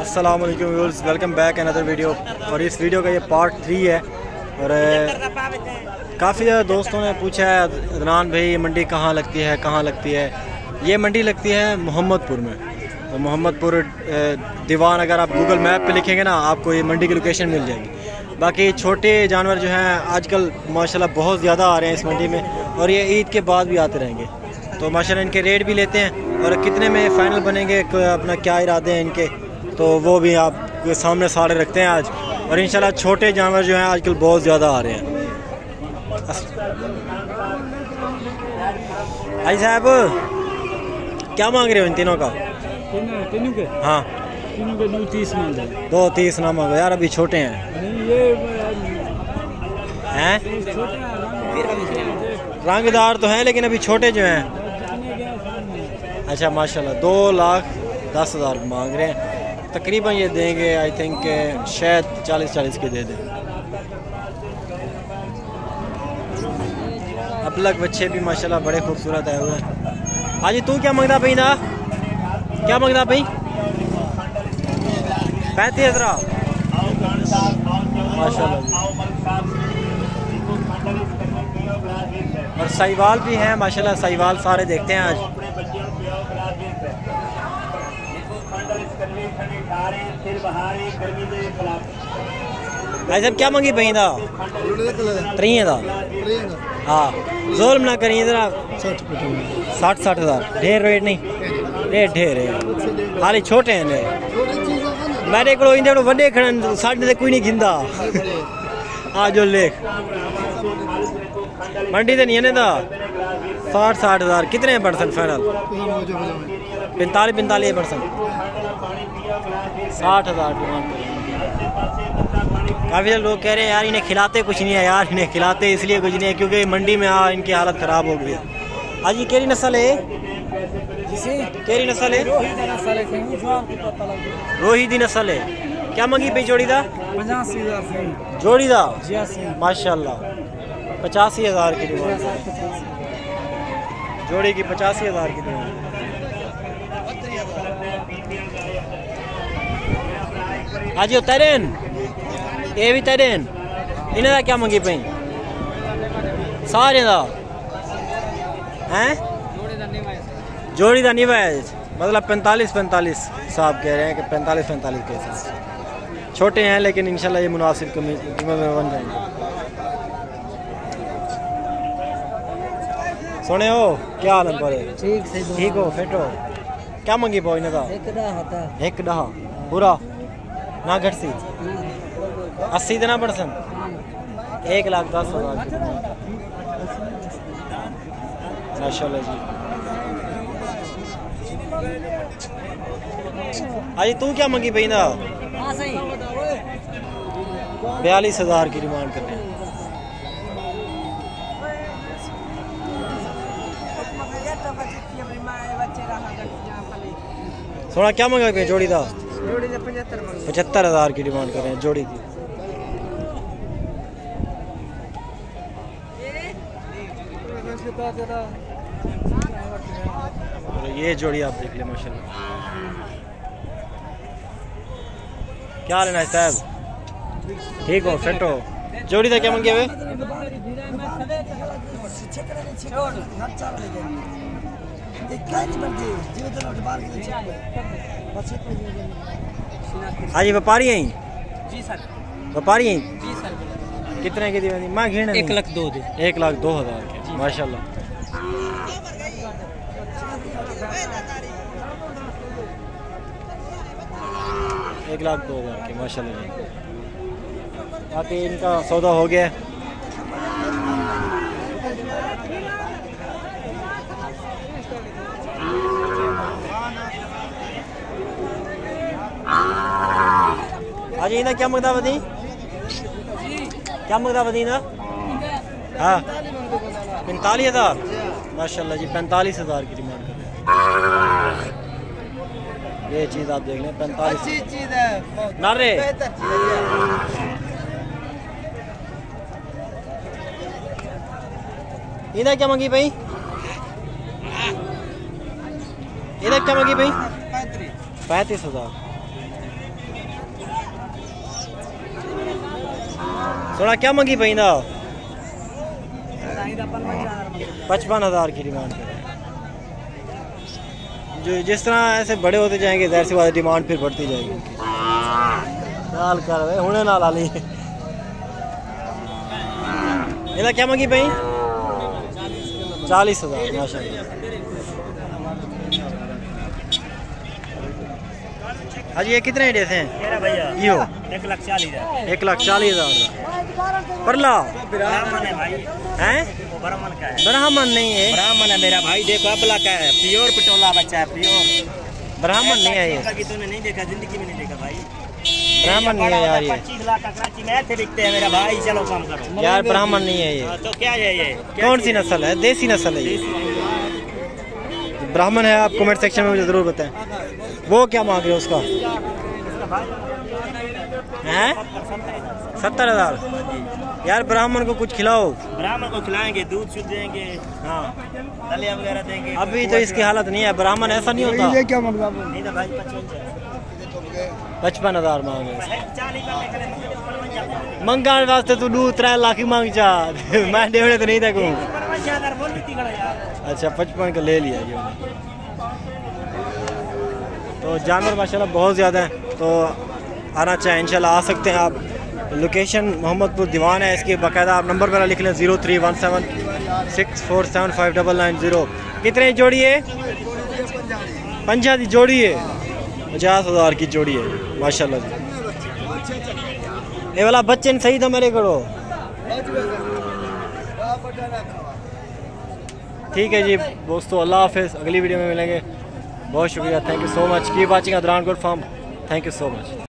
अस्सलाम वालेकुम viewers, welcome back another video. और इस वीडियो का ये पार्ट 3 है। और काफ़ी ज़्यादा दोस्तों ने पूछा है, अदनान भाई ये मंडी कहाँ लगती है, कहाँ लगती है। ये मंडी लगती है मोहम्मदपुर में। तो मोहम्मदपुर दीवान, अगर आप गूगल मैप पे लिखेंगे ना, आपको ये मंडी की लोकेशन मिल जाएगी। बाकी छोटे जानवर जो हैं आजकल माशाल्लाह बहुत ज़्यादा आ रहे हैं इस मंडी में, और ये ईद के बाद भी आते रहेंगे। तो माशाल्लाह इनके रेट भी लेते हैं और कितने में फ़ाइनल बनेंगे, अपना क्या इरादे हैं इनके, तो वो भी आपके सामने सारे रखते हैं आज। और इंशाल्लाह छोटे जानवर जो हैं आजकल बहुत ज़्यादा आ रहे हैं। भाई साहब क्या मांग रहे हो इन तीनों का? तीनों के? हाँ, तीनों के 230 मांग रहे हैं। 230 ना मांगो यार, अभी छोटे हैं। नहीं ये हैं रंगदार तो हैं लेकिन अभी छोटे जो हैं। अच्छा माशाल्लाह 2,10,000 मांग रहे हैं। तकरीबन ये देंगे आई थिंक शायद 40 के दे दें। अबलग बच्चे भी माशाल्लाह बड़े खूबसूरत आए हुए हैं। हाजी तू क्या मांगता भाई ना, क्या मांगता भाई? 35,000 माशाल्लाह जी। और साहिवाल भी हैं माशाल्लाह, साहिवाल सारे देखते हैं आज। भाई साहब क्या मांगी भाई दा? 3 दा। हाँ जोल्म ना करिए जरा। 60,000 ढेर रेट नहीं, रेट ढेर है, हाली छोटे हैं मेरे को इंदे वड्डे खड़न साढ़े ते कोई नहीं घिंदा। हाँ जो लेख मंडी ते नहीं है ना। 60,000 कितने परसेंट फाइनल? 45% 60,000 डिमांड। काफ़ी लोग कह रहे हैं यार इन्हें खिलाते कुछ नहीं है यार, इन्हें खिलाते इसलिए कुछ नहीं है क्योंकि मंडी में इनकी हालत ख़राब हो गई है। आज ये केरी नस्ल है, केरी नस्ल है, रोहिती नस्ल है। क्या मंगी भाई जोड़ी दा? 85,000 जोड़ी दा माशाल्लाह 85,000 की डिमांड, जोड़ी की 85,000 की डिमांड। आज तैरेन ये भी तैरेन, इन्हें दा क्या मंगी पई? सारे दा हैं जोड़ी दा नहीं है, मतलब 45 साहब कह रहे हैं कि 45 के हिसाब से छोटे हैं, लेकिन इंशाल्लाह ये मुनासिब कीमत में बन जाएंगे। सुने हो क्या हाल है? ठीक हो, फिट हो? क्या मंगी पाओ इन्हें दा? एक डहा पूरा ना घटसी 80 देना परसेंट 1,10,000 माशाल्लाह जी। अजी तू क्या मंगी भाई ना? 42,000 की डिमांड कर रहे हैं। सोना क्या मंगा पे जोड़ी दा? 75,000 की डिमांड कर रहे हैं जोड़ी की। ये जोड़ी आप देख ले माशाल्लाह। क्या लेना है साहब? ठीक हो, फिट हो? जोड़ी दा क्या मंगे हुए? हाँ जी व्यापारी हैं जी सर, व्यापारी हैं जी सर। कितने की दी? मैं घेने 1,02,000 दे। 1,02,000 के माशाल्लाह। एक 1,02,000 के माशाल्लाह जी। बाकी इनका सौदा हो गया। आज इन्हें क्या मंगता बदी? क्या मंगता बदी ना? हाँ 45,000 माशाल्लाह जी। 45,000 की डिमांड कर रहे हैं। ये चीज़ आप देख लें 45 अच्छी चीज़ है नारे। इधर क्या मंगी भाई? इधर क्या मंगी भाई? 35,000 थोड़ा क्या मंगी पई ना 55,000 की डिमांड कर रहे हैं। जो जिस तरह ऐसे बड़े होते जाएंगे ज़ाहिर सी बात डिमांड फिर बढ़ती जाएगी। नाल कर रहे हुणे नाल आली इला क्या मंगी पई 40,000 माशाल्लाह। हाँ जी ये कितने डेस हैं भैया यो 1,40,000 1,40,000 परला ब्राह्मण है भाई हैं वो ब्राह्मण का है ब्राह्मण नहीं है ब्राह्मण है मेरा भाई देखो अबला का है प्योर पटोला बच्चा है प्योर ब्राह्मण नहीं है ये कि तूने नहीं देखा जिंदगी में नहीं देखा भाई ब्राह्मण नहीं है यार ये 25 लाख का कराची में ऐसे बिकते हैं मेरा भाई चलो काम करो यार ब्राह्मण नहीं है ये तो क्या है ये कौन सी नस्ल है देसी नस्ल है ये ब्राह्मण है आप कमेंट सेक्शन में मुझे ज़रूर बताएं। वो क्या मांग रहे हो उसका हैं 70,000 यार ब्राह्मण को कुछ खिलाओ ब्राह्मण को खिलाएंगे दूध शुद्ध देंगे हाँ दलिया वगैरह देंगे अभी तो इसकी हालत नहीं है ब्राह्मण ऐसा नहीं होता नहीं तो भाई 55,000 मांग रहे मंगा वास्ते तू 2-3 लाख ही मांग जा मैं देवड़े तो नहीं देखूँ अच्छा 55 का ले लिया ये तो जानवर माशाल्लाह बहुत ज़्यादा हैं तो आना चाहें इंशाल्लाह आ सकते हैं आप। लोकेशन मोहम्मदपुर दीवान है इसके बाकायदा आप नंबर मेरा लिख लें 0317647590। कितने की जोड़ी है 50 की जोड़ी है 50,000 की जोड़ी है माशाल्लाह जी। ये वाला बच्चे सही था मेरे को ठीक है जी दोस्तों अल्लाह हाफिज़ अगली वीडियो में मिलेंगे। बहुत शुक्रिया thank you so much keep watching अदरान goat farm thank you so much.